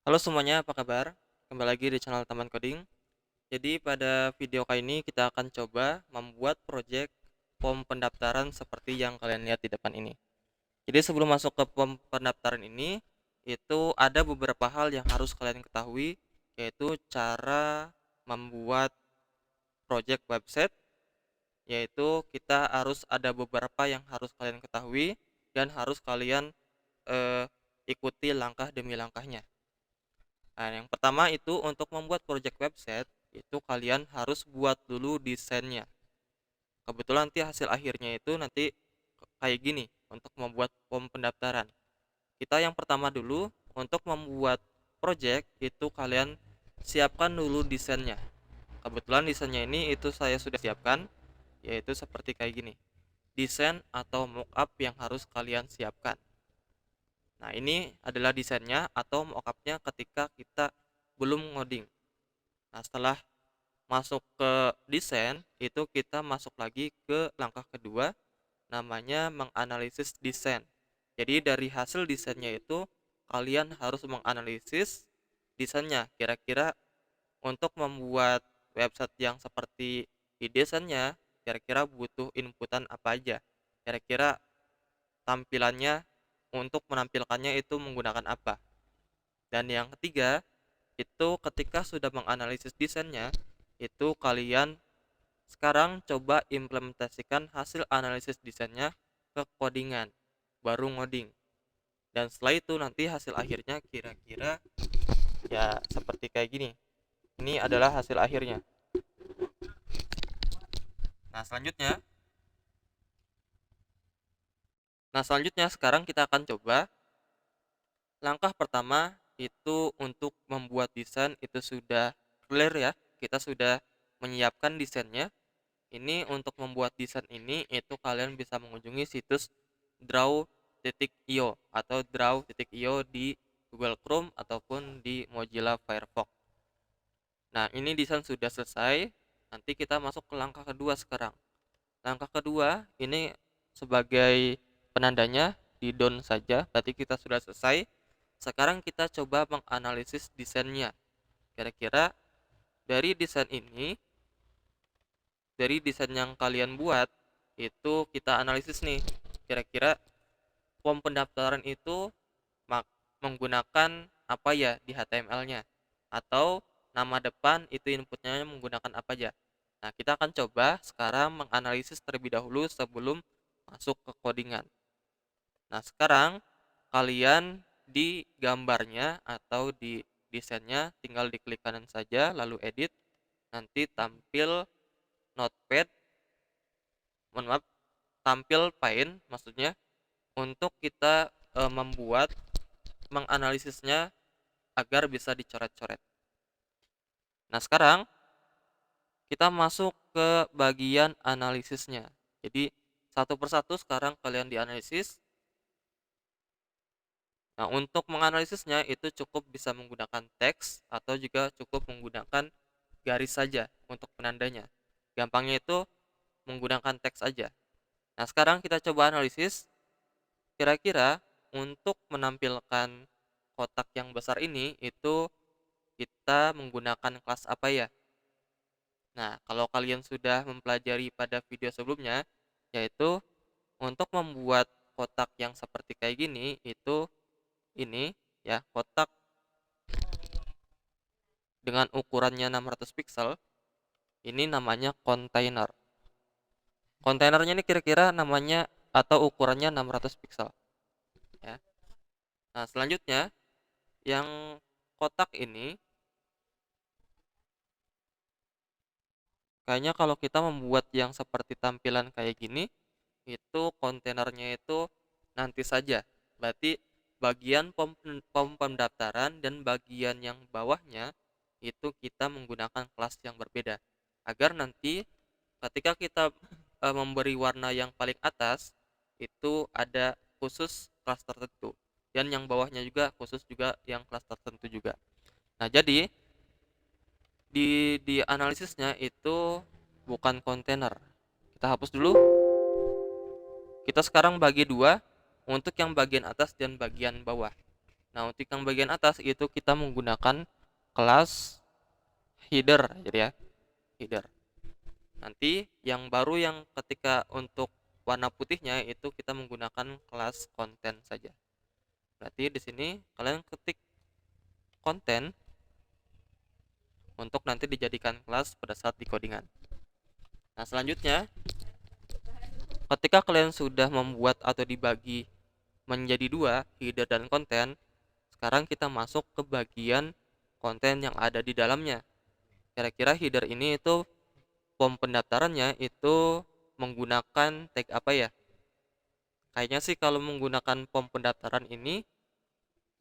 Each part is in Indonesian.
Halo semuanya, apa kabar? Kembali lagi di channel Taman Coding. Jadi pada video kali ini kita akan coba membuat project form pendaftaran seperti yang kalian lihat di depan ini. Jadi sebelum masuk ke form pendaftaran ini, itu ada beberapa hal yang harus kalian ketahui, yaitu cara membuat project website, yaitu kita harus ada beberapa yang harus kalian ketahui dan harus kalian eh, ikuti langkah demi langkahnya. Nah, yang pertama itu untuk membuat project website, itu kalian harus buat dulu desainnya. Kebetulan nanti hasil akhirnya itu nanti kayak gini untuk membuat form pendaftaran. Kita yang pertama dulu untuk membuat project itu kalian siapkan dulu desainnya. Kebetulan desainnya ini itu saya sudah siapkan, yaitu seperti kayak gini. Desain atau mockup yang harus kalian siapkan. Nah, ini adalah desainnya atau mockupnya ketika kita belum ngoding. Nah, setelah masuk ke desain, itu kita masuk lagi ke langkah kedua, namanya menganalisis desain. Jadi dari hasil desainnya itu, kalian harus menganalisis desainnya. Kira-kira untuk membuat website yang seperti di desainnya, kira-kira butuh inputan apa aja. Kira-kira tampilannya untuk menampilkannya itu menggunakan apa. Dan yang ketiga, itu ketika sudah menganalisis desainnya, itu kalian sekarang coba implementasikan hasil analisis desainnya ke codingan, baru ngoding. Dan setelah itu nanti hasil akhirnya kira-kira ya seperti kayak gini. Ini adalah hasil akhirnya. Nah, selanjutnya, selanjutnya sekarang kita akan coba langkah pertama itu untuk membuat desain itu sudah clear ya. Kita sudah menyiapkan desainnya. Ini untuk membuat desain ini itu kalian bisa mengunjungi situs draw.io atau draw.io di Google Chrome ataupun di Mozilla Firefox. Nah, ini desain sudah selesai. Nanti kita masuk ke langkah kedua sekarang. Langkah kedua ini sebagai penandanya di down saja, berarti kita sudah selesai. Sekarang kita coba menganalisis desainnya. Kira-kira dari desain ini, dari desain yang kalian buat, itu kita analisis nih. Kira-kira form pendaftaran itu menggunakan apa ya di HTML-nya. Atau nama depan itu inputnya menggunakan apa aja. Nah, kita akan coba sekarang menganalisis terlebih dahulu sebelum masuk ke codingan. Nah, sekarang kalian di gambarnya atau di desainnya tinggal diklik kanan saja lalu edit, nanti tampil notepad, mohon maaf, tampil Paint maksudnya untuk kita membuat menganalisisnya agar bisa dicoret-coret. Nah, sekarang kita masuk ke bagian analisisnya. Jadi satu persatu sekarang kalian dianalisis. Nah, untuk menganalisisnya itu cukup bisa menggunakan teks atau juga cukup menggunakan garis saja untuk penandanya. Gampangnya itu menggunakan teks aja. Nah, sekarang kita coba analisis. Kira-kira untuk menampilkan kotak yang besar ini itu kita menggunakan kelas apa ya? Nah, kalau kalian sudah mempelajari pada video sebelumnya, yaitu untuk membuat kotak yang seperti kayak gini, itu ini ya, kotak dengan ukurannya 600 pixel, ini namanya kontainer. Kontainernya ini kira-kira namanya atau ukurannya 600 pixel. Ya. Nah, selanjutnya, yang kotak ini, kayaknya kalau kita membuat yang seperti tampilan kayak gini, itu kontainernya itu nanti saja. Berarti bagian pom pendaftaran dan bagian yang bawahnya itu kita menggunakan kelas yang berbeda. Agar nanti ketika kita memberi warna yang paling atas itu ada khusus kelas tertentu dan yang bawahnya juga khusus juga yang kelas tertentu juga. Nah, jadi di analisisnya itu bukan kontainer. Kita hapus dulu. Kita sekarang bagi dua untuk yang bagian atas dan bagian bawah. Nah, untuk yang bagian atas itu kita menggunakan kelas header, jadi ya, header. Nanti yang baru yang ketika untuk warna putihnya itu kita menggunakan kelas konten saja. Berarti di sini kalian ketik konten untuk nanti dijadikan kelas pada saat di codingan. Nah, selanjutnya ketika kalian sudah membuat atau dibagi menjadi dua, header dan konten, sekarang kita masuk ke bagian konten yang ada di dalamnya. Kira-kira header ini itu form pendaftarannya itu menggunakan tag apa ya? Kayaknya sih kalau menggunakan form pendaftaran ini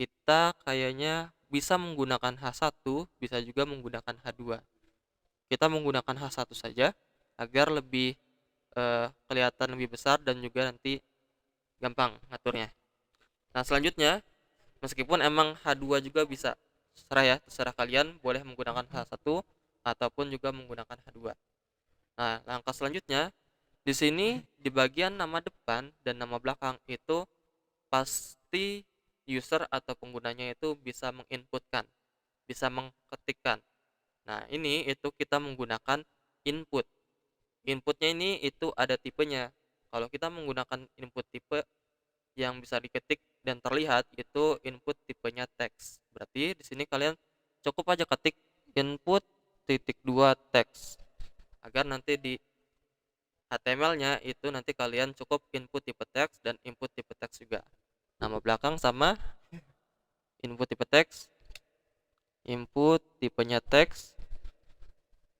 kita kayaknya bisa menggunakan H1, bisa juga menggunakan H2. Kita menggunakan H1 saja agar lebih kelihatan lebih besar dan juga nanti gampang ngaturnya. Nah, selanjutnya meskipun emang H2 juga bisa, terserah ya, terserah kalian boleh menggunakan H1 ataupun juga menggunakan H2. Nah, langkah selanjutnya di sini di bagian nama depan dan nama belakang itu pasti user atau penggunanya itu bisa menginputkan, bisa mengetikkan. Nah, ini itu kita menggunakan input. Inputnya ini itu ada tipenya. Kalau kita menggunakan input tipe yang bisa diketik dan terlihat itu input tipenya teks. Berarti di sini kalian cukup aja ketik input titik 2 teks agar nanti di HTML-nya itu nanti kalian cukup input tipe teks dan input tipe teks juga. Nama belakang sama input tipe teks, input tipenya teks.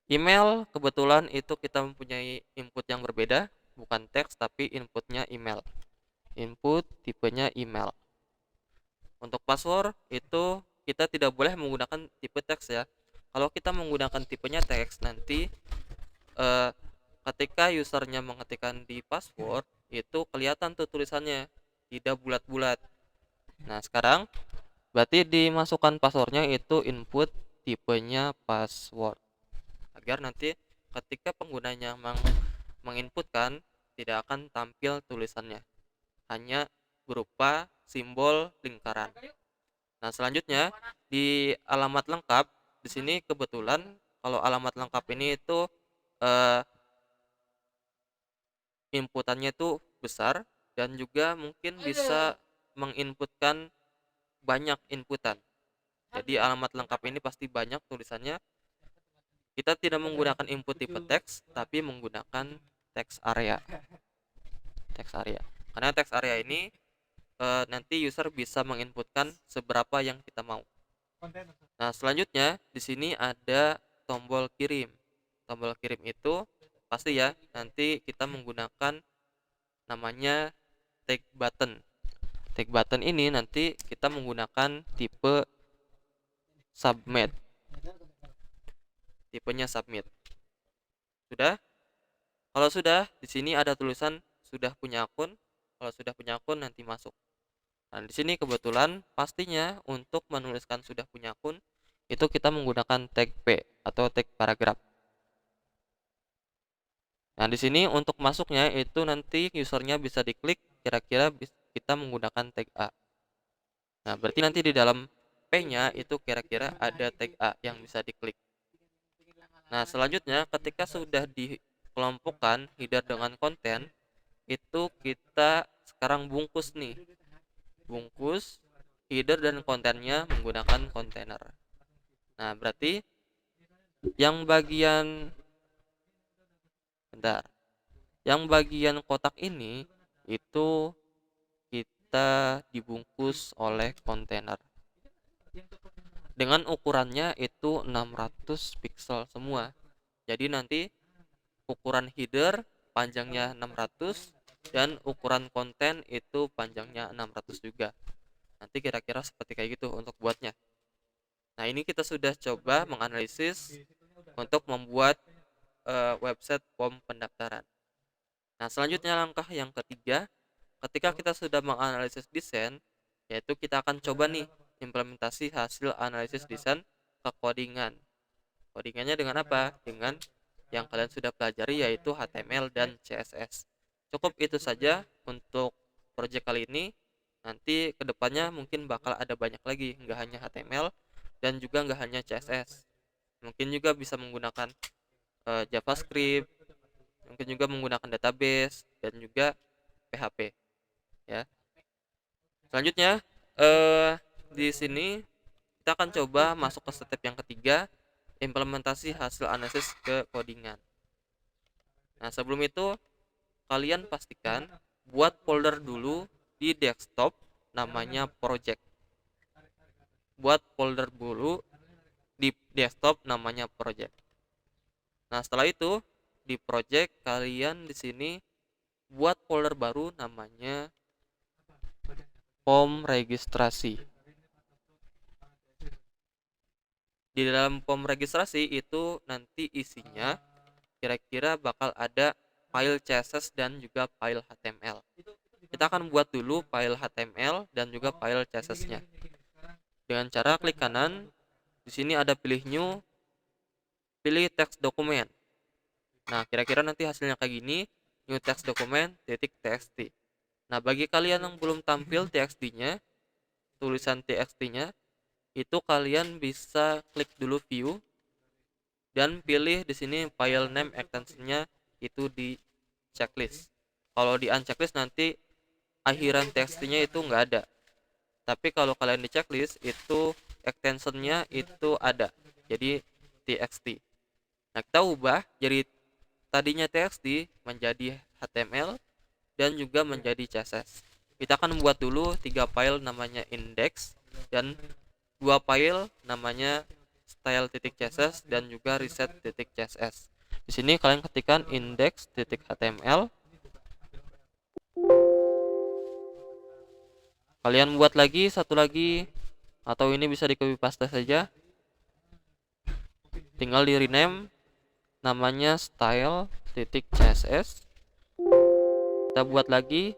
Email kebetulan itu kita mempunyai input yang berbeda, bukan teks tapi inputnya email. Input tipenya email. Untuk password itu kita tidak boleh menggunakan tipe teks ya. Kalau kita menggunakan tipenya teks nanti eh, ketika usernya mengetikkan di password itu kelihatan tuh tulisannya tidak bulat-bulat. Nah, sekarang berarti dimasukkan passwordnya itu input tipenya password agar nanti ketika penggunanya menginputkan tidak akan tampil tulisannya, hanya berupa simbol lingkaran. Nah, selanjutnya di alamat lengkap di sini kebetulan kalau alamat lengkap ini itu eh, inputannya itu besar dan juga mungkin bisa menginputkan banyak inputan. Jadi alamat lengkap ini pasti banyak tulisannya. Kita tidak menggunakan input tipe teks tapi menggunakan text area. Text area. Karena text area ini nanti user bisa menginputkan seberapa yang kita mau. Nah, selanjutnya di sini ada tombol kirim. Tombol kirim itu pasti ya nanti kita menggunakan namanya tag button. Tag button ini nanti kita menggunakan tipe submit. Tipenya submit. Sudah? Kalau sudah, di sini ada tulisan sudah punya akun. Kalau sudah punya akun nanti masuk. Nah, di sini kebetulan pastinya untuk menuliskan sudah punya akun itu kita menggunakan tag P atau tag paragraf. Nah, di sini untuk masuknya itu nanti usernya bisa diklik kira-kira kita menggunakan tag A. Nah, berarti nanti di dalam P-nya itu kira-kira ada tag A yang bisa diklik. Nah, selanjutnya ketika sudah dikelompokkan header dengan konten, itu kita sekarang bungkus nih. Bungkus header dan kontennya menggunakan kontainer. Nah, berarti yang bagian bentar. Yang bagian kotak ini itu kita dibungkus oleh kontainer. Dengan ukurannya itu 600 pixel semua. Jadi nanti ukuran header panjangnya 600 dan ukuran konten itu panjangnya 600 juga. Nanti kira-kira seperti kayak gitu untuk buatnya. Nah, ini kita sudah coba menganalisis untuk membuat website form pendaftaran. Nah, selanjutnya langkah yang ketiga, ketika kita sudah menganalisis desain, yaitu kita akan coba nih implementasi hasil analisis desain ke codingan. Codingannya dengan apa? Dengan yang kalian sudah pelajari yaitu HTML dan CSS. Cukup itu saja untuk project kali ini. Nanti kedepannya mungkin bakal ada banyak lagi, nggak hanya HTML dan juga nggak hanya CSS. Mungkin juga bisa menggunakan JavaScript, mungkin juga menggunakan database dan juga PHP ya. Selanjutnya di sini kita akan coba masuk ke step yang ketiga, implementasi hasil analisis ke codingan. Nah, sebelum itu kalian pastikan buat folder dulu di desktop namanya project. Buat folder dulu di desktop namanya project. Nah, setelah itu di project kalian di sini buat folder baru namanya form registrasi. Di dalam form registrasi itu nanti isinya kira-kira bakal ada file CSS dan juga file HTML. Kita akan buat dulu file HTML dan juga file CSS-nya. Dengan cara klik kanan, di sini ada pilih new, pilih text dokumen. Nah, kira-kira nanti hasilnya kayak gini, new text dokumen .txt. Nah, bagi kalian yang belum tampil txt-nya, tulisan txt-nya, itu kalian bisa klik dulu view dan pilih di sini file name extension-nya itu di checklist. Kalau di unchecklist nanti akhiran txt-nya itu nggak ada. Tapi kalau kalian di checklist itu extension-nya itu ada. Jadi txt. Nah, kita ubah jadi tadinya txt menjadi HTML dan juga menjadi CSS. Kita akan membuat dulu 3 file namanya index dan 2 file namanya style.css dan juga reset.css. Di sini kalian ketikkan index.html. Kalian buat lagi satu lagi, atau ini bisa di copy paste saja. Tinggal di rename namanya style.css. Kita buat lagi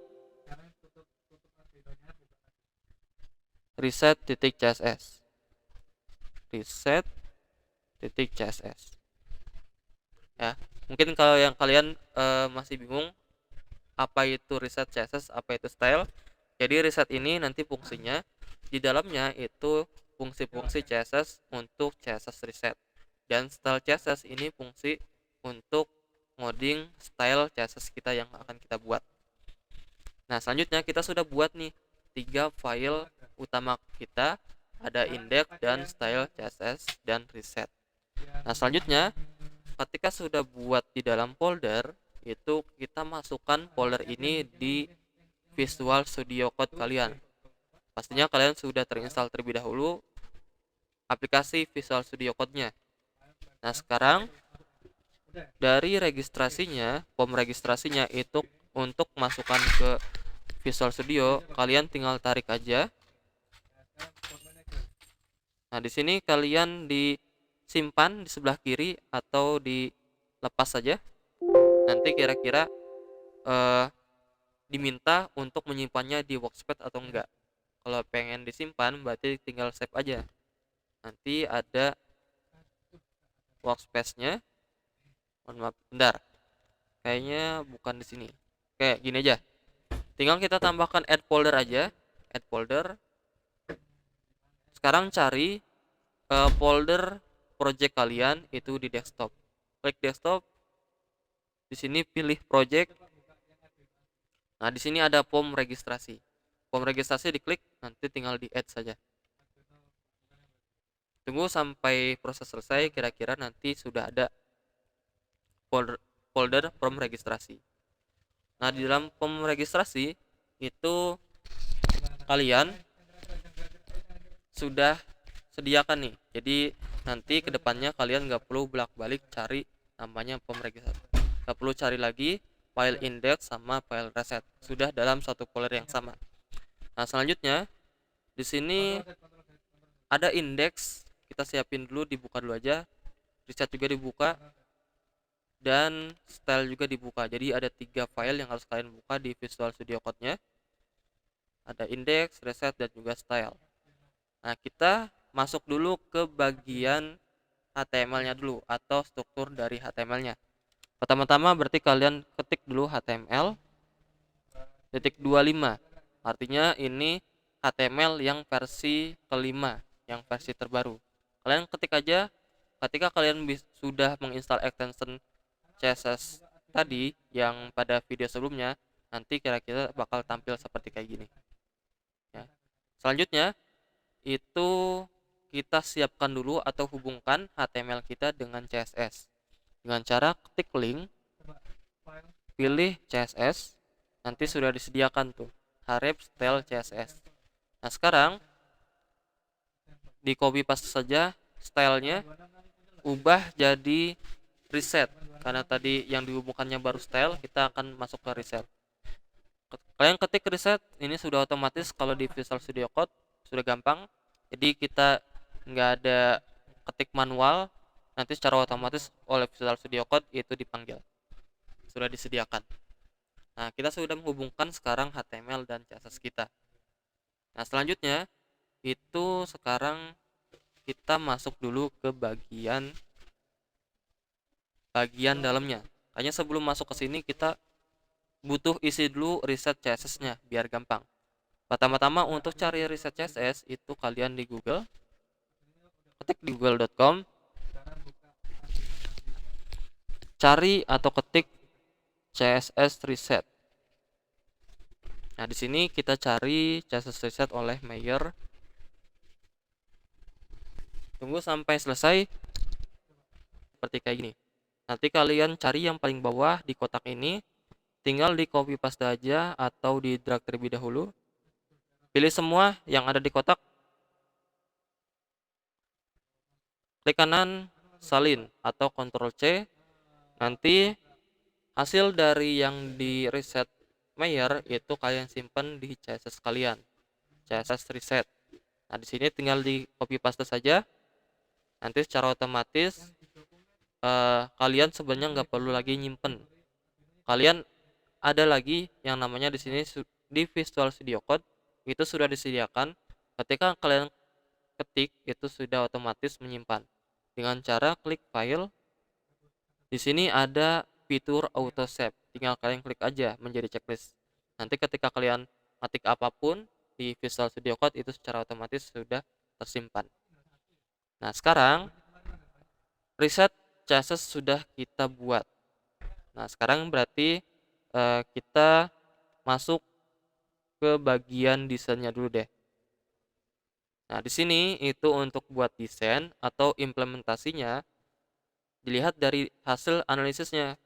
reset.css. Reset.css. Ya, mungkin kalau yang kalian masih bingung apa itu reset CSS, apa itu style. Jadi reset ini nanti fungsinya di dalamnya itu fungsi-fungsi CSS untuk CSS reset. Dan style CSS ini fungsi untuk ngoding style CSS kita yang akan kita buat. Nah, selanjutnya kita sudah buat nih 3 file utama kita, ada index dan style CSS dan reset. Nah, selanjutnya ketika sudah buat di dalam folder, itu kita masukkan folder ini di Visual Studio Code kalian. Pastinya kalian sudah terinstall terlebih dahulu aplikasi Visual Studio Code-nya. Nah, sekarang dari registrasinya, form registrasinya itu untuk masukkan ke Visual Studio, kalian tinggal tarik aja. Nah, di sini kalian disimpan di sebelah kiri atau dilepas saja. Nanti kira-kira diminta untuk menyimpannya di workspace atau enggak. Kalau pengen disimpan berarti tinggal save aja. Nanti ada workspace-nya. Mohon maaf, bentar. Kayaknya bukan di sini. Kayak gini aja. Tinggal kita tambahkan add folder aja. Add folder. Sekarang cari folder project kalian itu di desktop. Klik desktop. Di sini pilih project. Nah, di sini ada form registrasi. Form registrasi diklik, nanti tinggal di add saja. Tunggu sampai proses selesai, kira-kira nanti sudah ada folder form registrasi. Nah, di dalam form registrasi itu kalian sudah sediakan nih. Jadi nanti kedepannya kalian nggak perlu bolak-balik cari namanya form registrasi. Nggak perlu cari lagi file index sama file reset, sudah dalam satu folder yang sama. Nah, selanjutnya di sini ada index, kita siapin dulu, dibuka dulu aja. Reset juga dibuka dan style juga dibuka. Jadi ada 3 file yang harus kalian buka di Visual Studio Code-nya. Ada index, reset dan juga style. Nah, kita masuk dulu ke bagian HTML-nya dulu atau struktur dari HTML-nya. Pertama-tama berarti kalian ketik dulu HTML .25. Artinya ini HTML yang versi kelima, yang versi terbaru. Kalian ketik aja, ketika kalian sudah menginstal extension CSS tadi yang pada video sebelumnya, nanti kira-kira bakal tampil seperti kayak gini. Ya. Selanjutnya, itu kita siapkan dulu atau hubungkan HTML kita dengan CSS. Dengan cara ketik link, pilih CSS, nanti sudah disediakan tuh href style CSS. Nah, sekarang di copy paste saja stylenya, ubah jadi reset. Karena tadi yang dihubungkannya baru style, kita akan masuk ke reset. Kalian ketik reset, ini sudah otomatis kalau di Visual Studio Code, sudah gampang. Jadi kita nggak ada ketik manual, nanti secara otomatis oleh Visual Studio Code itu dipanggil. Sudah disediakan. Nah, kita sudah menghubungkan sekarang HTML dan CSS kita. Nah, selanjutnya itu sekarang kita masuk dulu ke bagian dalamnya. Hanya sebelum masuk ke sini kita butuh isi dulu reset CSS-nya biar gampang. Pertama-tama untuk cari reset CSS itu kalian di Google, ketik di google.com, cari atau ketik CSS reset. Nah, di sini kita cari CSS reset oleh Meyer. Tunggu sampai selesai seperti kayak gini. Nanti kalian cari yang paling bawah di kotak ini, tinggal di copy paste aja atau di drag terlebih dahulu. Pilih semua yang ada di kotak. Klik kanan, salin atau Ctrl C. Nanti hasil dari yang di reset Meyer itu kalian simpan di CSS kalian, CSS reset. Nah, di sini tinggal di copy paste saja. Nanti secara otomatis kalian sebenarnya nggak perlu lagi nyimpen. Kalian ada lagi yang namanya di sini di Visual Studio Code itu sudah disediakan. Ketika kalian ketik itu sudah otomatis menyimpan dengan cara klik file. Di sini ada fitur auto save, tinggal kalian klik aja menjadi checklist. Nanti ketika kalian ketik apapun di Visual Studio Code itu secara otomatis sudah tersimpan. Nah, sekarang reset CSS sudah kita buat. Nah, sekarang berarti kita masuk ke bagian desainnya dulu deh. Nah, di sini itu untuk buat desain atau implementasinya dilihat dari hasil analisisnya.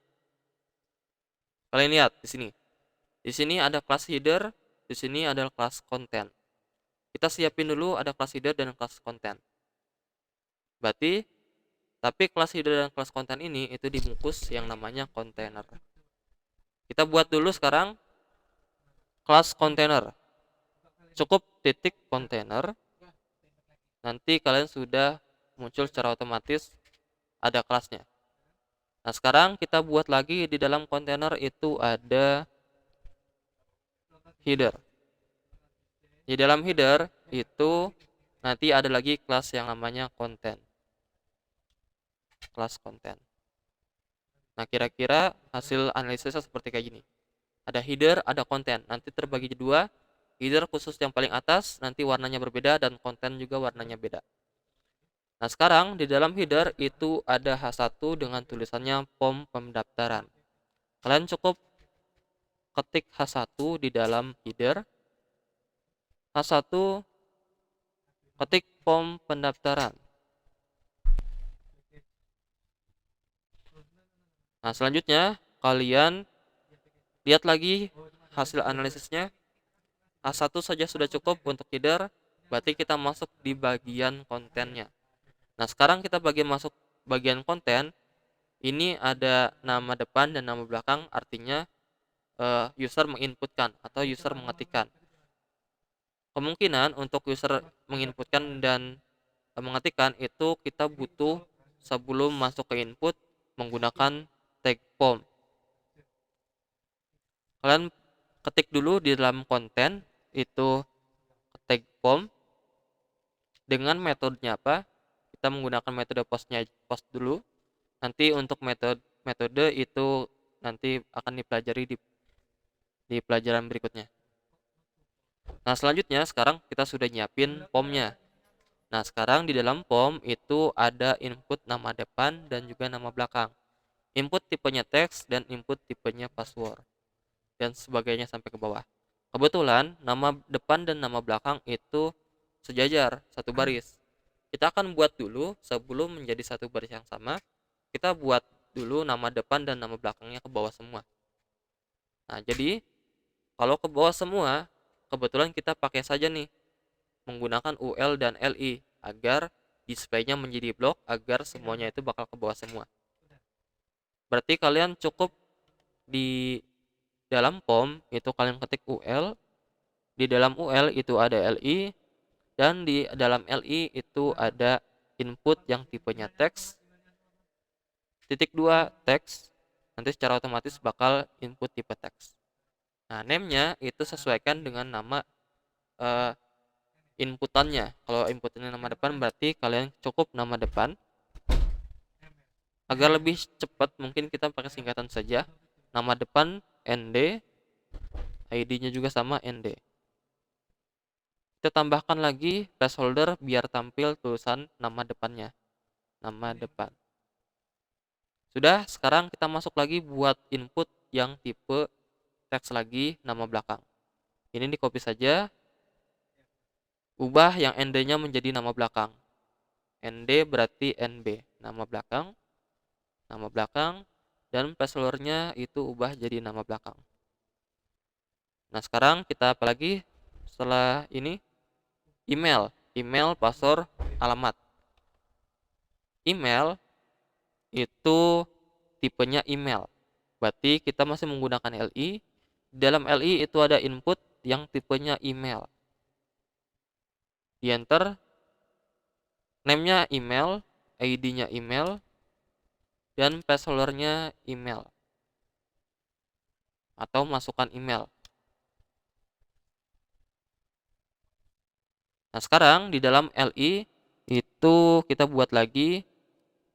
Kalian lihat di sini. Di sini ada kelas header, di sini ada kelas konten. Kita siapin dulu ada kelas header dan kelas konten. Berarti tapi kelas header dan kelas konten ini itu dibungkus yang namanya kontainer. Kita buat dulu sekarang kelas kontainer. Cukup titik kontainer. Nanti kalian sudah muncul secara otomatis ada kelasnya. Nah, sekarang kita buat lagi di dalam kontainer itu ada header. Di dalam header itu nanti ada lagi kelas yang namanya konten. Kelas konten. Nah, kira-kira hasil analisisnya seperti kayak gini. Ada header, ada konten. Nanti terbagi jadi dua. Header khusus yang paling atas, nanti warnanya berbeda, dan konten juga warnanya beda. Nah, sekarang di dalam header itu ada H1 dengan tulisannya form pendaftaran. Kalian cukup ketik H1 di dalam header. H1 ketik form pendaftaran. Nah, selanjutnya kalian lihat lagi hasil analisisnya. H1 saja sudah cukup untuk header, berarti kita masuk di bagian kontennya. Nah, sekarang kita masuk bagian konten. Ini ada nama depan dan nama belakang, artinya user menginputkan atau user mengetikkan. Kemungkinan untuk user menginputkan dan mengetikkan itu kita butuh sebelum masuk ke input menggunakan tag form. Kalian ketik dulu di dalam konten itu tag form dengan metodenya apa? Kita menggunakan metode post dulu. Nanti untuk metode itu nanti akan dipelajari di pelajaran berikutnya. Nah, selanjutnya sekarang kita sudah nyiapin formnya. Nah, sekarang di dalam form itu ada input nama depan dan juga nama belakang. Input tipenya teks dan input tipenya password. Dan sebagainya sampai ke bawah. Kebetulan nama depan dan nama belakang itu sejajar, satu baris. Kita akan buat dulu sebelum menjadi satu baris yang sama, kita buat dulu nama depan dan nama belakangnya ke bawah semua. Nah, jadi kalau ke bawah semua, kebetulan kita pakai saja nih menggunakan UL dan LI agar displaynya menjadi blok agar semuanya itu bakal ke bawah semua. Berarti kalian cukup di dalam form itu kalian ketik UL, di dalam UL itu ada LI, dan di dalam LI itu ada input yang tipenya teks, titik 2 teks, nanti secara otomatis bakal input tipe teks. Nah, name-nya itu sesuaikan dengan nama uh, inputannya. Kalau inputannya nama depan berarti kalian cukup nama depan. Agar lebih cepat mungkin kita pakai singkatan saja. Nama depan ND, ID-nya juga sama ND. Kita tambahkan lagi placeholder biar tampil tulisan nama depannya. Nama depan. Sudah, sekarang kita masuk lagi buat input yang tipe teks lagi nama belakang. Ini di copy saja. Ubah yang ND-nya menjadi nama belakang. ND berarti NB, nama belakang. Nama belakang dan placeholder-nya itu ubah jadi nama belakang. Nah, sekarang kita apa lagi setelah ini? Email, password, alamat. Email itu tipenya email. Berarti kita masih menggunakan LI. Di dalam LI itu ada input yang tipenya email. Di enter, name-nya email, ID-nya email, dan placeholder-nya email. Atau masukkan email. Nah, sekarang di dalam LI itu kita buat lagi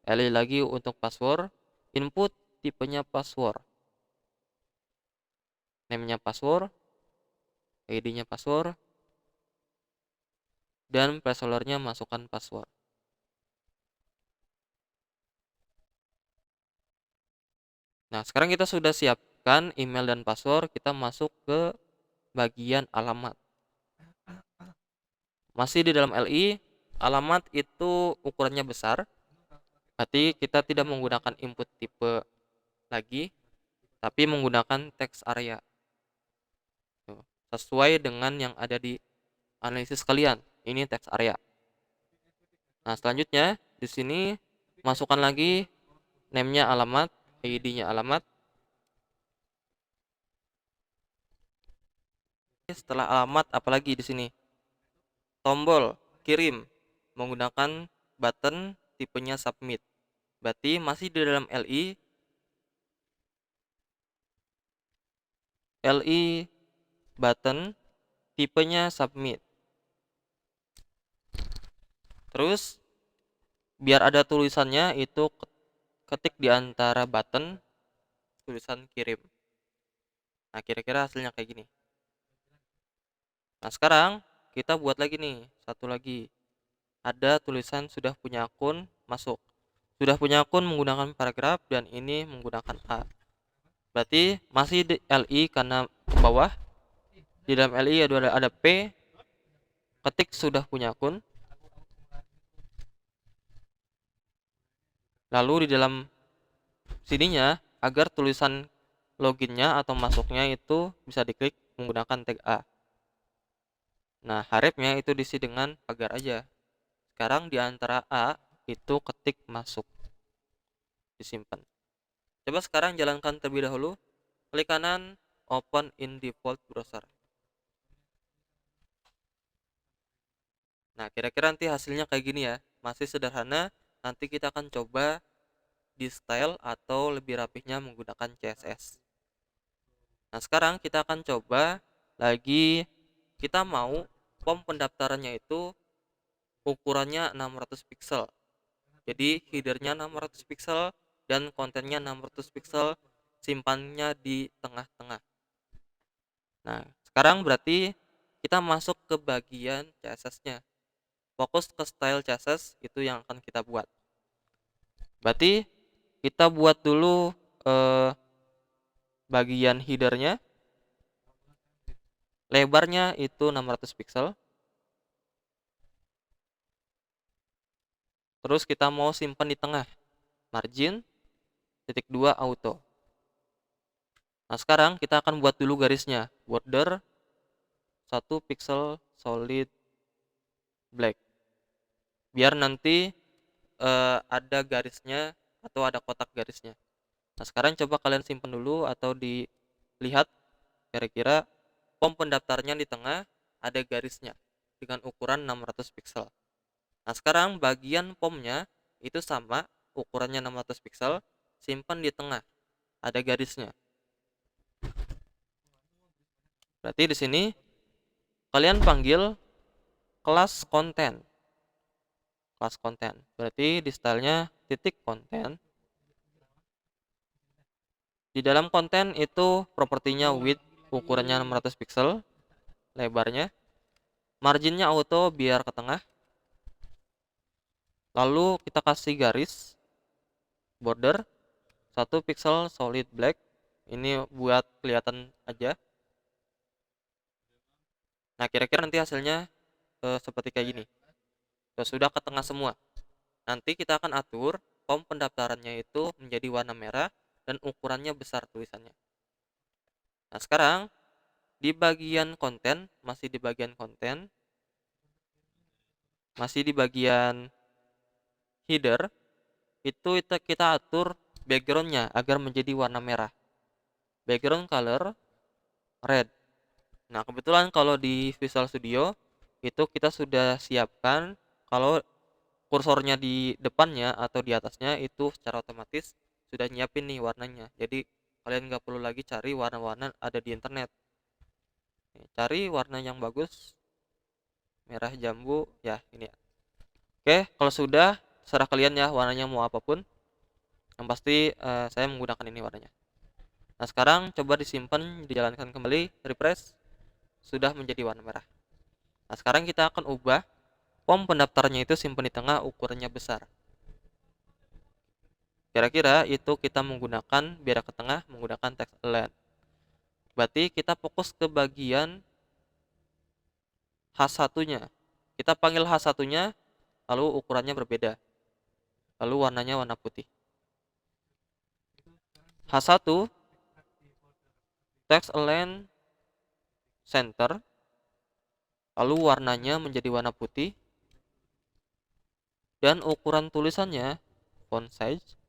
LI lagi untuk password, input tipenya password. Name-nya password, ID-nya password, dan placeholder-nya masukkan password. Nah, sekarang kita sudah siapkan email dan password, kita masuk ke bagian alamat. Masih di dalam LI, alamat itu ukurannya besar, berarti kita tidak menggunakan input tipe lagi, tapi menggunakan text area. Sesuai dengan yang ada di analisis kalian, ini text area. Nah, selanjutnya di sini masukkan lagi name-nya alamat, ID-nya alamat. Setelah alamat apalagi di sini? Tombol kirim menggunakan button tipenya submit. Berarti masih di dalam LI button tipenya submit. Terus biar ada tulisannya itu ketik di antara button tulisan kirim. Nah, kira-kira hasilnya kayak gini. Nah, sekarang kita buat lagi nih, satu lagi. Ada tulisan sudah punya akun, masuk. Sudah punya akun menggunakan paragraf dan ini menggunakan A. Berarti masih di LI karena ke bawah. Di dalam LI ada P, ketik sudah punya akun. Lalu di dalam sininya agar tulisan loginnya atau masuknya itu bisa diklik menggunakan tag A. Nah, harapnya itu diisi dengan pagar aja. Sekarang di antara A itu ketik masuk. Disimpan. Coba sekarang jalankan terlebih dahulu. Klik kanan, open in default browser. Nah, kira-kira nanti hasilnya kayak gini ya. Masih sederhana, nanti kita akan coba di style atau lebih rapihnya menggunakan CSS. Nah, sekarang kita akan coba lagi, kita mau form pendaftarannya itu ukurannya 600 pixel. Jadi headernya 600 pixel dan kontennya 600 pixel, simpannya di tengah-tengah. Nah, sekarang berarti kita masuk ke bagian CSS-nya. Fokus ke style CSS, itu yang akan kita buat. Berarti kita buat dulu bagian headernya. Lebarnya itu 600 pixel. Terus kita mau simpan di tengah. Margin, titik 2 auto. Nah, sekarang kita akan buat dulu garisnya. Border 1 pixel solid black. Biar nanti ada garisnya atau ada kotak garisnya. Nah, sekarang coba kalian simpan dulu atau dilihat kira-kira form pendaftarnya di tengah ada garisnya dengan ukuran 600 pixel. Nah, sekarang bagian formnya itu sama, ukurannya 600 pixel, simpan di tengah, ada garisnya. Berarti di sini kalian panggil kelas konten. Kelas konten. Berarti di stylenya titik konten. Di dalam konten itu propertinya width, ukurannya 600 pixel, lebarnya. Marginnya auto biar ke tengah. Lalu kita kasih garis border 1 pixel solid black. Ini buat kelihatan aja. Nah, kira-kira nanti hasilnya seperti kayak gini. Sudah ke tengah semua. Nanti kita akan atur form pendaftarannya itu menjadi warna merah dan ukurannya besar tulisannya. Nah, sekarang di bagian konten, masih di bagian konten, masih di bagian header, itu kita atur backgroundnya agar menjadi warna merah. Background color red. Nah, kebetulan kalau di Visual Studio itu kita sudah siapkan kalau kursornya di depannya atau di atasnya itu secara otomatis sudah nyiapin nih warnanya. Jadi kalian nggak perlu lagi cari warna-warna ada di internet. Cari warna yang bagus, merah jambu ya, ini. Oke, kalau sudah serah kalian ya warnanya mau apapun. Yang pasti saya menggunakan ini warnanya. Nah, sekarang coba disimpan, dijalankan kembali, refresh, sudah menjadi warna merah. Nah, sekarang kita akan ubah form pendaftarnya itu simpan di tengah, ukurannya besar. Kira-kira itu kita menggunakan biar ke tengah menggunakan text align. Berarti kita fokus ke bagian H1-nya. Kita panggil H1-nya, lalu ukurannya berbeda. Lalu warnanya warna putih. H1 text align center, lalu warnanya menjadi warna putih, dan ukuran tulisannya font size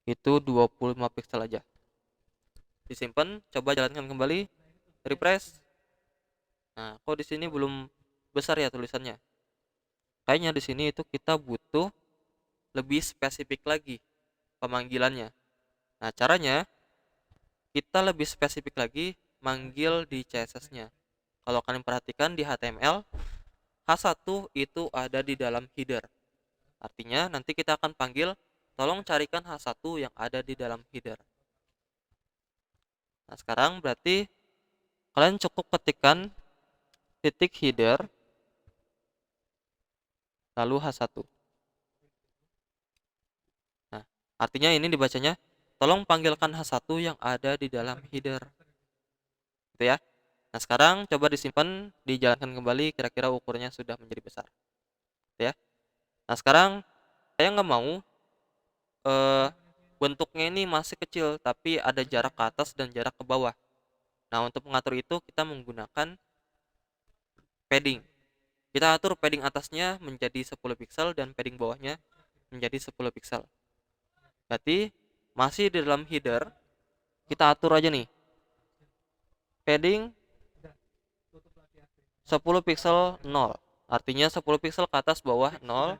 itu 25 pixel aja. Disimpan, coba jalankan kembali, refresh. Nah, kok di sini belum besar ya tulisannya? Kayaknya di sini itu kita butuh lebih spesifik lagi pemanggilannya. Nah, caranya kita lebih spesifik lagi manggil di CSS-nya. Kalau kalian perhatikan di HTML, H1 itu ada di dalam header. Artinya nanti kita akan panggil, tolong carikan H1 yang ada di dalam header. Nah, sekarang berarti kalian cukup ketikkan titik header, lalu H1. Nah, artinya ini dibacanya, tolong panggilkan H1 yang ada di dalam header. Gitu ya. Nah, sekarang coba disimpan, dijalankan kembali, kira-kira ukurannya sudah menjadi besar. Gitu ya. Nah, sekarang saya nggak mau bentuknya ini masih kecil, tapi ada jarak ke atas dan jarak ke bawah. Nah, untuk mengatur itu kita menggunakan padding. Kita atur padding atasnya menjadi 10 pixel dan padding bawahnya menjadi 10 pixel. Berarti masih di dalam header, kita atur aja nih. Padding 10 pixel 0. Artinya 10 pixel ke atas bawah 0,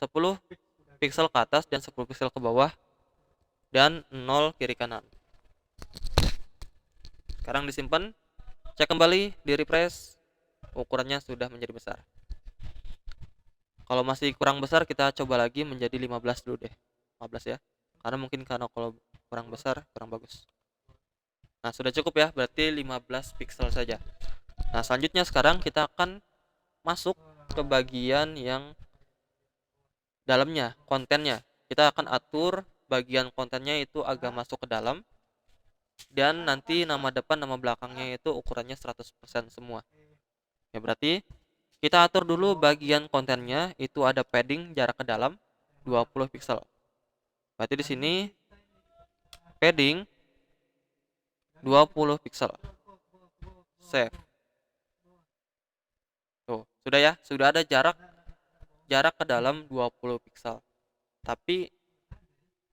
10 pixel ke atas dan 10 pixel ke bawah, dan 0 kiri kanan. Sekarang disimpan, cek kembali, di refresh, ukurannya sudah menjadi besar. Kalau masih kurang besar kita coba lagi menjadi 15 dulu deh. 15 ya. Karena mungkin kalau kurang besar kurang bagus. Nah, sudah cukup ya, berarti 15 pixel saja. Nah, selanjutnya sekarang kita akan masuk ke bagian yang dalamnya, kontennya. Kita akan atur bagian kontennya itu agak masuk ke dalam, dan nanti nama depan nama belakangnya itu ukurannya 100% semua. Ya, berarti kita atur dulu bagian kontennya itu ada padding jarak ke dalam 20 pixel. Berarti di sini padding 20 pixel. Save. Tuh, sudah ya, sudah ada jarak ke dalam 20 pixel. Tapi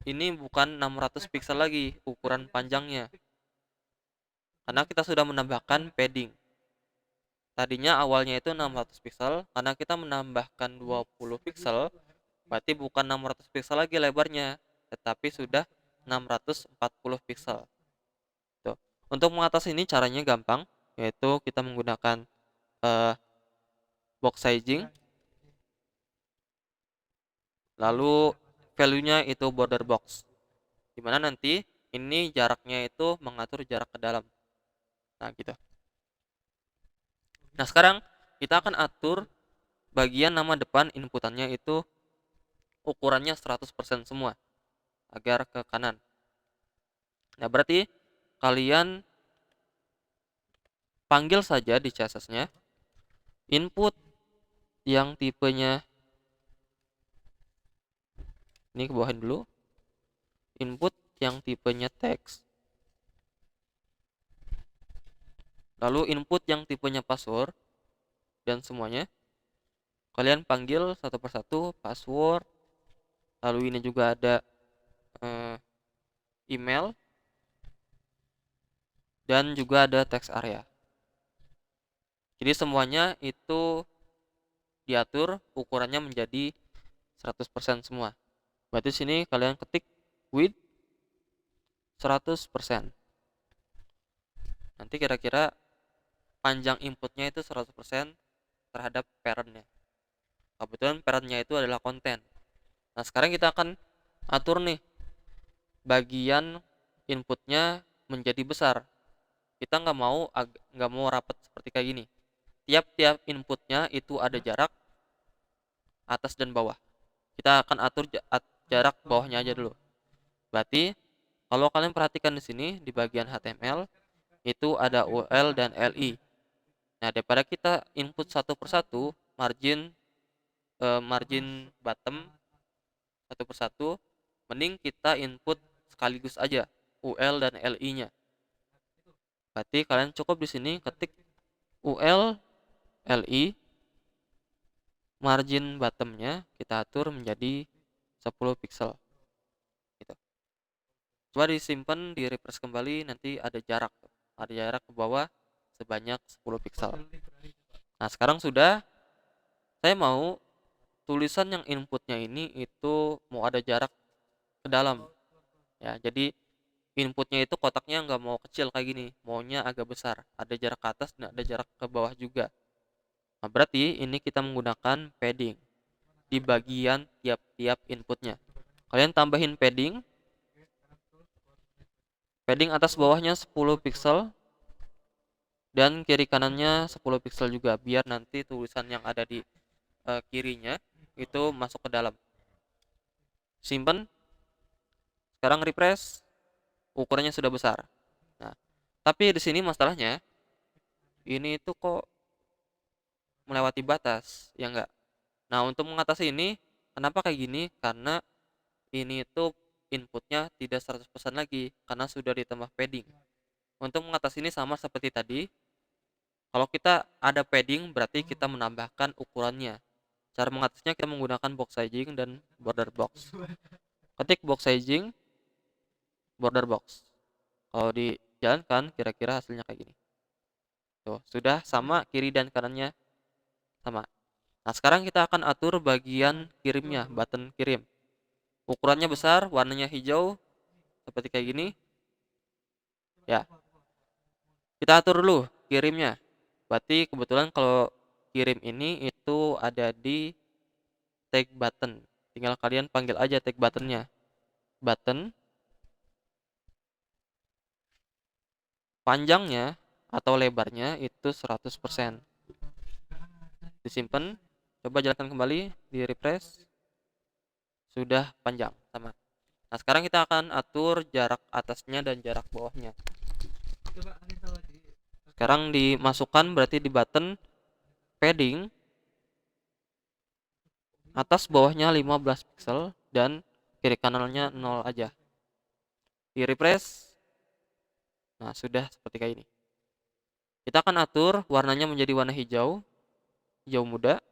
ini bukan 600 pixel lagi ukuran panjangnya, karena kita sudah menambahkan padding. Tadinya awalnya itu 600 pixel, karena kita menambahkan 20 pixel, berarti bukan 600 pixel lagi lebarnya, tetapi sudah 640 pixel. Tuh. Untuk mengatasi ini caranya gampang, yaitu kita menggunakan box sizing, lalu value-nya itu border box, dimana nanti ini jaraknya itu mengatur jarak ke dalam. Nah, gitu. Nah, sekarang kita akan atur bagian nama depan inputannya itu ukurannya 100% semua, agar ke kanan. Nah, berarti kalian panggil saja di CSS-nya input yang tipenya, ini ke bawahin dulu, input yang tipenya teks, lalu input yang tipenya password, dan semuanya kalian panggil satu persatu password, lalu ini juga ada email, dan juga ada text area. Jadi semuanya itu diatur ukurannya menjadi 100% semua. Berarti sini kalian ketik width 100%. Nanti kira-kira panjang inputnya itu 100% terhadap parentnya. Kebetulan parentnya itu adalah konten. Nah, sekarang kita akan atur nih bagian inputnya menjadi besar. Kita nggak mau rapat seperti kayak gini. Tiap-tiap inputnya itu ada jarak atas dan bawah. Kita akan atur jarak bawahnya aja dulu. Berarti kalau kalian perhatikan di sini di bagian HTML itu ada UL dan LI. Nah, daripada kita input satu persatu margin bottom satu persatu, mending kita input sekaligus aja UL dan LI-nya. Berarti kalian cukup di sini ketik UL LI, margin bottomnya kita atur menjadi 10 pixel. Gitu. Coba disimpan, di refresh kembali, nanti ada jarak ke bawah sebanyak 10 pixel. Nah, sekarang sudah. Saya mau tulisan yang inputnya ini itu mau ada jarak ke dalam ya, jadi inputnya itu kotaknya nggak mau kecil kayak gini, maunya agak besar, ada jarak ke atas dan ada jarak ke bawah juga. Nah, berarti ini kita menggunakan padding di bagian tiap-tiap inputnya. Kalian tambahin padding atas bawahnya 10 pixel dan kiri kanannya 10 pixel juga, biar nanti tulisan yang ada di kirinya itu masuk ke dalam. Simpen. Sekarang refresh, ukurannya sudah besar. Nah, tapi di sini masalahnya ini itu kok melewati batas, ya enggak? Nah, untuk mengatasi ini, kenapa kayak gini? Karena ini itu inputnya tidak 100% lagi, karena sudah ditambah padding. Untuk mengatasi ini sama seperti tadi, kalau kita ada padding berarti kita menambahkan ukurannya. Cara mengatasinya kita menggunakan box sizing dan border box. Ketik box sizing, border box. Kalau dijalankan kira-kira hasilnya kayak gini. Tuh, sudah sama, kiri dan kanannya sama. Nah, sekarang kita akan atur bagian kirimnya, button kirim. Ukurannya besar, warnanya hijau, seperti kayak gini. Ya, kita atur dulu kirimnya. Berarti kebetulan kalau kirim ini itu ada di tag button. Tinggal kalian panggil aja tag buttonnya. Button. Panjangnya atau lebarnya itu 100%. Disimpan, coba jalankan kembali, di refresh, sudah panjang sama. Nah, sekarang kita akan atur jarak atasnya dan jarak bawahnya. Sekarang dimasukkan berarti di button padding, atas bawahnya 15 pixel dan kiri kanannya 0 aja. Di refresh, nah sudah seperti kayak ini. Kita akan atur warnanya menjadi warna hijau, hijau muda.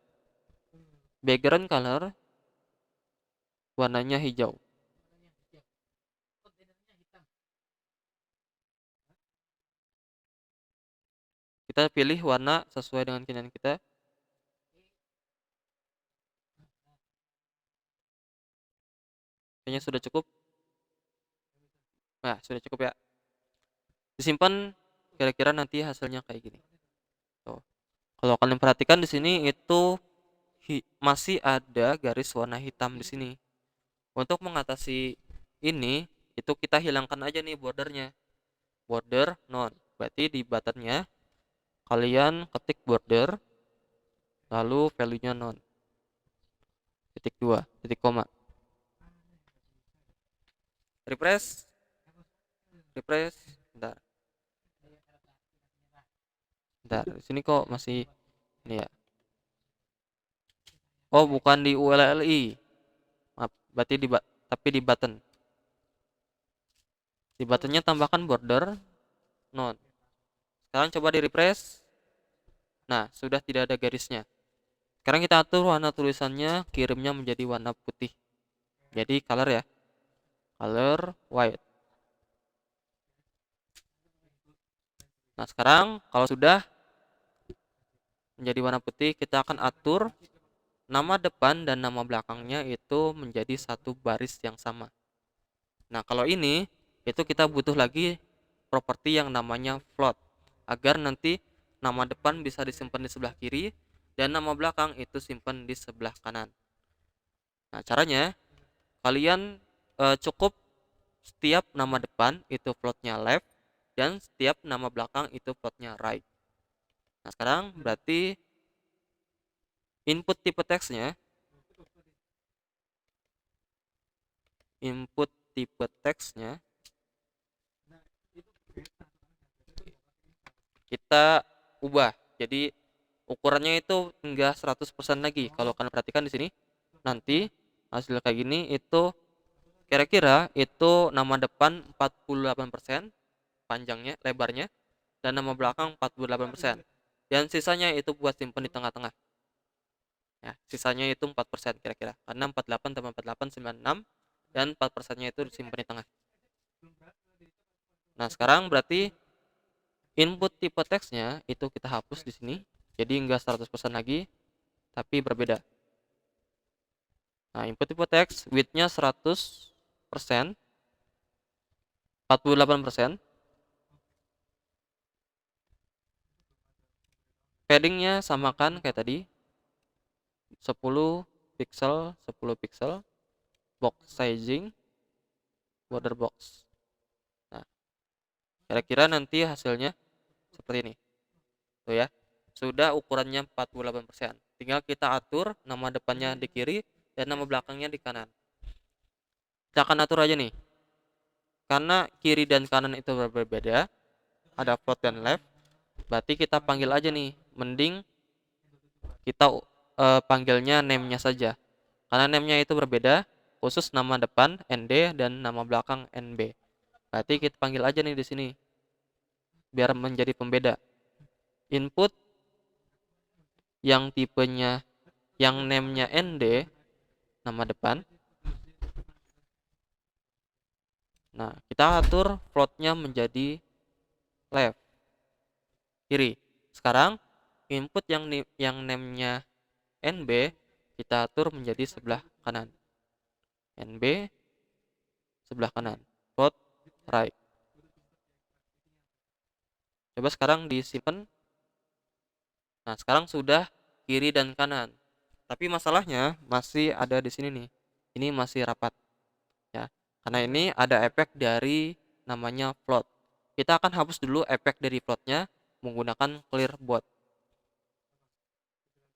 Background color warnanya hijau. Kita pilih warna sesuai dengan keinginan kita. Kayaknya sudah cukup. Nah, sudah cukup ya. Disimpan, kira-kira nanti hasilnya kayak gini. Tuh. Kalau kalian perhatikan di sini itu masih ada garis warna hitam di sini. Untuk mengatasi ini, itu kita hilangkan aja nih bordernya. Border none. Berarti di buttonnya kalian ketik border, lalu value-nya none. Titik 2, titik koma. Refresh. Refresh. Bentar. Bentar, di sini kok masih ini ya. Oh, bukan di ULLI. Maaf, berarti tapi di button. Di buttonnya tambahkan border none. Sekarang coba di refresh. Nah, sudah tidak ada garisnya. Sekarang kita atur warna tulisannya, kirimnya menjadi warna putih. Jadi color ya. Color white. Nah, sekarang kalau sudah menjadi warna putih, kita akan atur nama depan dan nama belakangnya itu menjadi satu baris yang sama. Nah, kalau ini itu kita butuh lagi properti yang namanya float, agar nanti nama depan bisa disimpan di sebelah kiri dan nama belakang itu simpan di sebelah kanan. Nah, caranya kalian cukup setiap nama depan itu floatnya left dan setiap nama belakang itu floatnya right. Nah, sekarang berarti input tipe teksnya kita ubah. Jadi ukurannya itu enggak 100% lagi. Kalau kalian perhatikan di sini, nanti hasil kayak gini itu kira-kira itu nama depan 48% panjangnya, lebarnya, dan nama belakang 48%. Dan sisanya itu buat simpan di tengah-tengah. Ya, sisanya itu 4% kira-kira. Karena 48 tambah 48 96 dan 4%-nya itu disimpan di tengah. Nah, sekarang berarti input tipe teksnya itu kita hapus di sini. Jadi enggak 100% lagi, tapi berbeda. Nah, input tipe teks width-nya 100%, 48%. Padding-nya samakan kayak tadi. 10 pixel, 10 pixel. Box sizing, border box. Nah, kira-kira nanti hasilnya seperti ini. Tuh ya. Sudah ukurannya 48%. Tinggal kita atur nama depannya di kiri dan nama belakangnya di kanan. Kita akan atur aja nih. Karena kiri dan kanan itu berbeda, ada float dan left, berarti kita panggil aja nih. Mending kita panggilnya name-nya saja. Karena name-nya itu berbeda, khusus nama depan ND dan nama belakang NB. Berarti kita panggil aja nih di sini. Biar menjadi pembeda. Input yang tipenya yang name-nya ND, nama depan. Nah, kita atur float-nya menjadi left, kiri. Sekarang input yang name-nya NB kita atur menjadi sebelah kanan. NB sebelah kanan. Float right. Coba sekarang disimpan. Nah, sekarang sudah kiri dan kanan. Tapi masalahnya masih ada di sini nih. Ini masih rapat. Ya. Karena ini ada efek dari namanya float. Kita akan hapus dulu efek dari floatnya menggunakan clear board.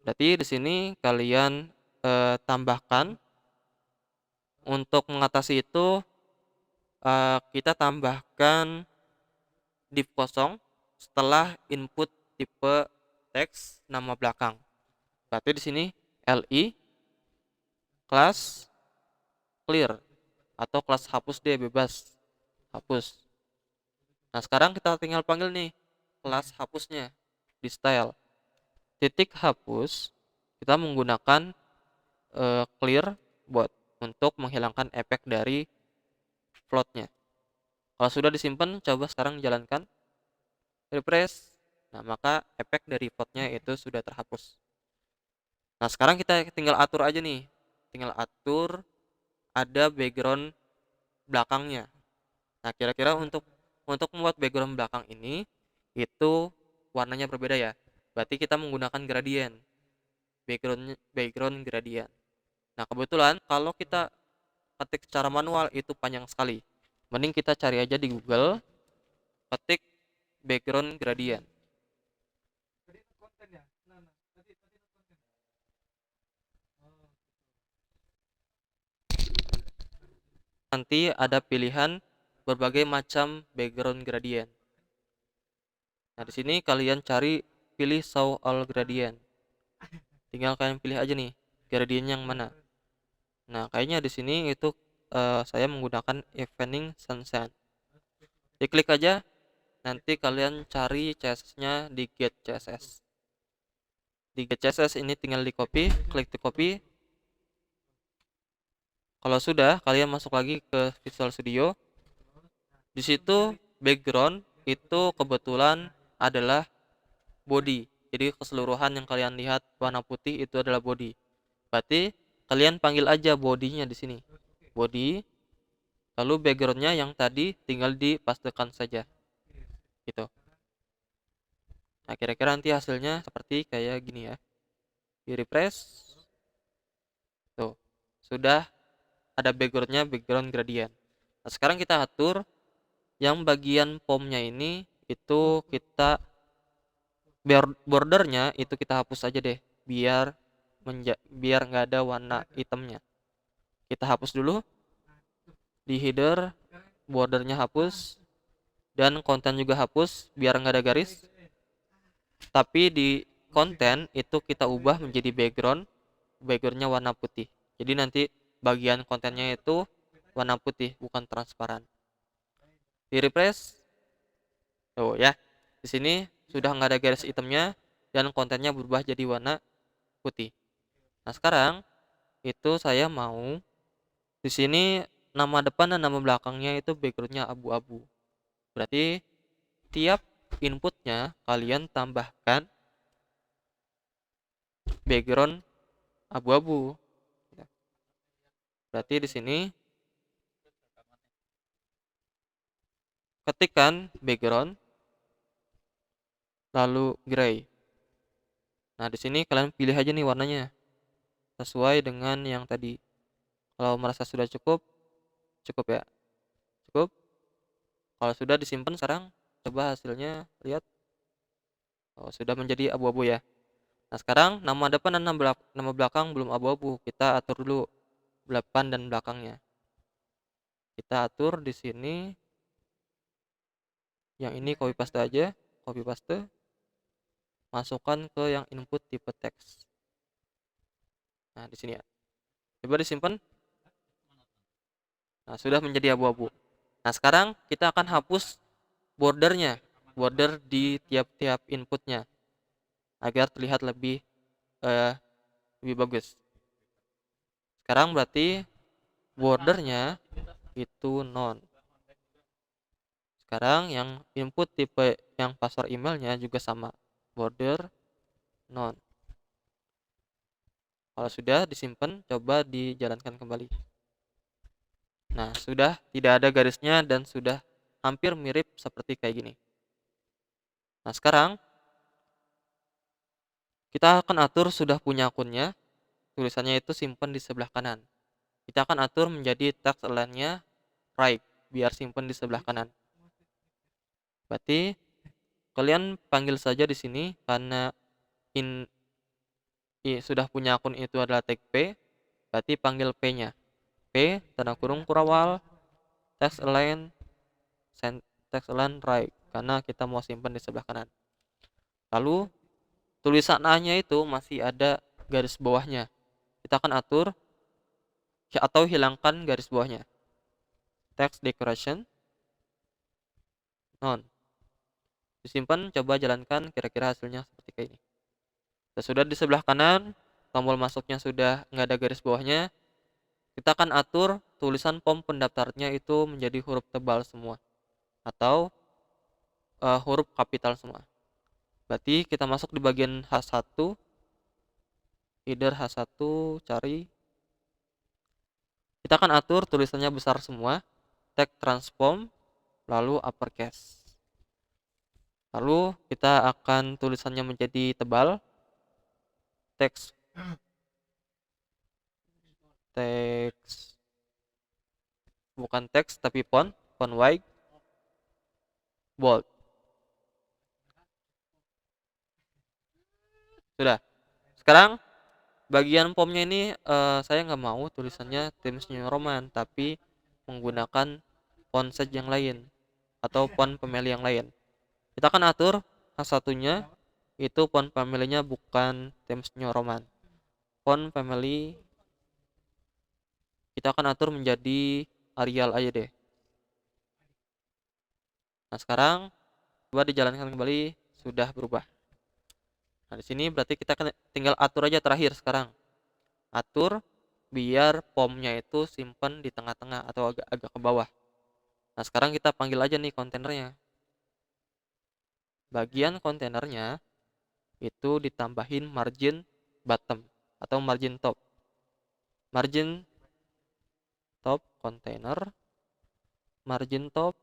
Berarti di sini kalian tambahkan, untuk mengatasi itu kita tambahkan div kosong setelah input tipe teks nama belakang. Berarti di sini li kelas clear atau kelas hapus deh, bebas hapus. Nah, sekarang kita tinggal panggil nih kelas hapusnya di style. Titik hapus kita menggunakan clear board untuk menghilangkan efek dari floatnya. Kalau sudah disimpan, coba sekarang jalankan, refresh. Nah, maka efek dari floatnya itu sudah terhapus. Nah, sekarang kita tinggal atur aja nih. Tinggal atur ada background belakangnya. Nah, kira-kira untuk membuat background belakang ini itu warnanya berbeda ya. Berarti kita menggunakan gradient. Background gradient. Nah, kebetulan kalau kita ketik secara manual itu panjang sekali. Mending kita cari aja di Google, ketik background gradient. Nanti ada pilihan berbagai macam background gradient. Nah, di sini kalian cari, pilih show all gradient. Tinggal kalian pilih aja nih gradient yang mana. Nah, kayaknya di sini itu saya menggunakan evening sunshine. Diklik aja, nanti kalian cari CSS-nya di get CSS. Di get CSS ini tinggal di copy, klik di copy. Kalau sudah, kalian masuk lagi ke Visual Studio. Di situ background itu kebetulan adalah body. Jadi keseluruhan yang kalian lihat warna putih itu adalah body. Berarti kalian panggil aja bodinya di sini. Body. Lalu backgroundnya yang tadi tinggal dipastekan saja. Gitu. Nah, kira-kira nanti hasilnya seperti kayak gini ya. Di refresh. Tuh. Sudah ada backgroundnya, background gradient. Nah, sekarang kita atur yang bagian pomnya ini itu kita bordernya itu kita hapus aja deh, biar nggak ada warna hitamnya. Kita hapus dulu di header, bordernya hapus, dan konten juga hapus biar nggak ada garis. Tapi di konten itu kita ubah menjadi backgroundnya warna putih. Jadi nanti bagian kontennya itu warna putih, bukan transparan. Di refresh, tuh ya, di sini sudah nggak ada garis hitamnya dan kontennya berubah jadi warna putih. Nah, sekarang itu saya mau di sini nama depan dan nama belakangnya itu backgroundnya abu-abu. Berarti tiap inputnya kalian tambahkan background abu-abu. Berarti di sini ketikkan background lalu gray. Nah, di sini kalian pilih aja nih warnanya sesuai dengan yang tadi. Kalau merasa sudah cukup ya. Cukup. Kalau sudah disimpan sekarang, coba hasilnya lihat. Oh, sudah menjadi abu-abu ya. Nah, sekarang nama depan dan nama belakang belum abu-abu. Kita atur dulu depan dan belakangnya. Kita atur di sini. Yang ini copy paste aja, copy paste. Masukkan ke yang input tipe teks. Nah, di sini ya. Coba disimpan. Nah, sudah menjadi abu-abu. Nah, sekarang kita akan hapus bordernya, border di tiap-tiap inputnya agar terlihat lebih bagus. Sekarang berarti bordernya itu none. Sekarang yang input tipe yang password emailnya juga sama, border none. Kalau sudah disimpan, coba dijalankan kembali. Nah, sudah tidak ada garisnya dan sudah hampir mirip seperti kayak gini. Nah, sekarang kita akan atur sudah punya akunnya, tulisannya itu simpan di sebelah kanan. Kita akan atur menjadi text align-nya right, biar simpan di sebelah kanan. Berarti Kalian panggil saja di sini karena in sudah punya akun itu adalah tag P, berarti panggil P-nya. P tanda kurung kurawal text align text align right karena kita mau simpan di sebelah kanan. Lalu tulisan A-nya itu masih ada garis bawahnya. Kita akan atur atau hilangkan garis bawahnya. Text decoration none. Disimpan, coba jalankan, kira-kira hasilnya seperti kayak ini. Sudah di sebelah kanan, tombol masuknya sudah nggak ada garis bawahnya. Kita akan atur tulisan form pendaftarnya itu menjadi huruf tebal semua atau huruf kapital semua. Berarti kita masuk di bagian H1, either H1, cari. Kita akan atur tulisannya besar semua, tag transform, lalu uppercase. Lalu kita akan tulisannya menjadi tebal, teks bukan teks tapi font white, bold. Sudah. Sekarang bagian formnya ini saya nggak mau tulisannya Times New Roman, tapi menggunakan font size yang lain atau font family yang lain. Kita akan atur H1-nya itu font family-nya bukan Times New Roman. Font family kita akan atur menjadi Arial aja deh. Nah, sekarang coba dijalankan kembali, sudah berubah. Nah, di sini berarti kita tinggal atur aja terakhir sekarang. Atur biar formnya itu simpan di tengah-tengah atau agak ke bawah. Nah, sekarang kita panggil aja nih kontainernya. Bagian kontainernya itu ditambahin margin bottom atau margin top. Margin top container, margin top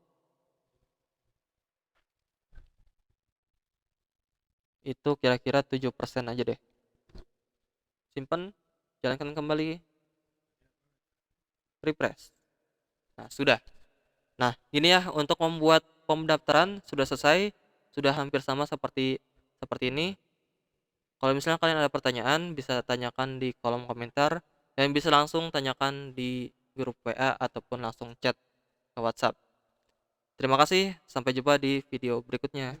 itu kira-kira 7% aja deh. Simpan, jalankan kembali, refresh. Nah, sudah. Nah, ini ya untuk membuat pendaftaran sudah selesai, sudah hampir sama seperti ini. Kalau misalnya kalian ada pertanyaan, bisa tanyakan di kolom komentar dan bisa langsung tanyakan di grup WA ataupun langsung chat ke WhatsApp. Terima kasih, sampai jumpa di video berikutnya.